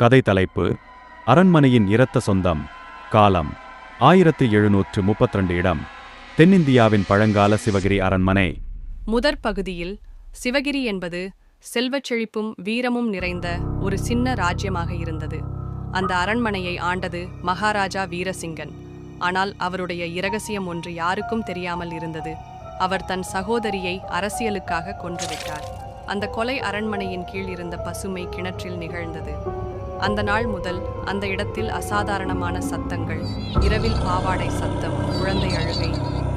கதை தலைப்பு: அரண்மனையின் இரத்த சொந்தம். காலம்: 1732. இடம்: தென்னிந்தியாவின் பழங்கால சிவகிரி அரண்மனை. முதற் பகுதியில் சிவகிரி என்பது செல்வச் செழிப்பும் வீரமும் நிறைந்த ஒரு சின்ன ராஜ்யமாக இருந்தது. அந்த அரண்மனையை ஆண்டது மகாராஜா வீரசிங்கன். ஆனால் அவருடைய இரகசியம் ஒன்று யாருக்கும் தெரியாமல் இருந்தது. அவர் தன் சகோதரியை அரசியலுக்காக கொன்றுவிட்டார். அந்த கொலை அரண்மனையின் கீழ் இருந்த பசுமை கிணற்றில் நிகழ்ந்தது. அந்த நாள் முதல் அந்த இடத்தில் அசாதாரணமான சத்தங்கள், இரவில் பாவாடை சத்தம், குழந்தை அழுகை,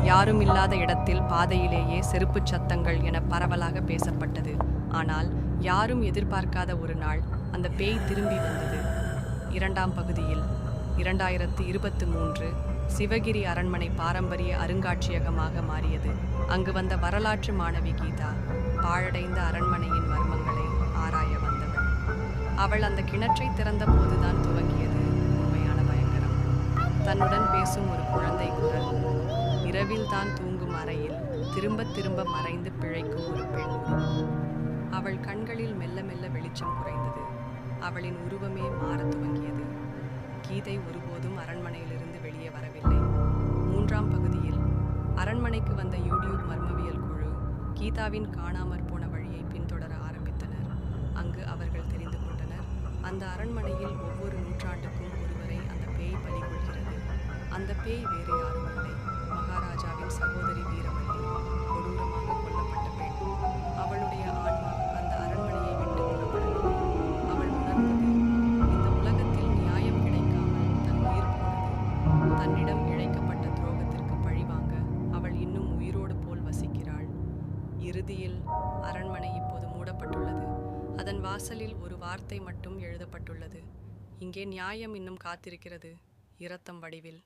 யாருமில்லாத இடத்தில் பாதையிலேயே செருப்புச் சத்தங்கள் என பரவலாக பேசப்பட்டது. ஆனால் யாரும் எதிர்பார்க்காத ஒரு நாள் அந்த பேய் திரும்பி வந்தது. இரண்டாம் பகுதியில் 2023 சிவகிரி அரண்மனை பாரம்பரிய அருங்காட்சியகமாக மாறியது. அங்கு வந்த வரலாற்று மாணவி கீதா பாழடைந்த அரண்மனையின் மர்மங்களை ஆராய வந்தவள். அவள் அந்த கிணற்றை திறந்த போதுதான் துவங்கியது உண்மையான பயங்கரம். தன்னுடன் பேசும் ஒரு குழந்தை குரல், இரவில் தான் தூங்கும் அறையில் திரும்ப திரும்ப மறைந்து பிழைக்கும் ஒரு பெண் உருவம். அவள் கண்களில் மெல்ல மெல்ல வெளிச்சம் குறைந்தது. அவளின் உருவமே மாறத் துவங்கியது. கீதை ஒருபோதும் அரண்மனையிலிருந்து வெளியே வரவில்லை. மூன்றாம் பகுதியில் அரண்மனைக்கு வந்த யூடியூப் மர்மவியல் குழு கீதாவின் காணாமற் போன வழியை பின்தொடர ஆரம்பித்தனர். அங்கு அவர்கள் தெரிந்து கொண்டனர், அந்த அரண்மனையில் ஒவ்வொரு நூற்றாண்டுக்கும் ஒருவரை அந்த பேய் பலி கொள்கிறது. அந்த பேய் வேறு யாரும் இல்லை, மகாராஜாவின் சகோதரி வீரமல்லி, கொடூரமாக கொல்லப்பட்ட பெண். அவளுடைய ஆன்மா அந்த அரண்மனையை விட்டு புறப்படவில்லை. அவள் உணர்ந்தது, இந்த உலகத்தில் நியாயம் கிடைக்காமல் தன் உயிர் போனது. தன்னிடம் இழைக்கப்பட்ட துரோகத்திற்கு பழிவாங்க அவள் இன்னும் உயிரோடு போல் வசிக்கிறாள். இறுதியில் அரண்மனை இப்போது மூடப்பட்டுள்ளது. அதன் வாசலில் ஒரு வார்த்தை மட்டும் எழுதப்பட்டுள்ளது: இங்கே நியாயம் இன்னும் காத்திருக்கிறது, இரத்தம் வடிவில்.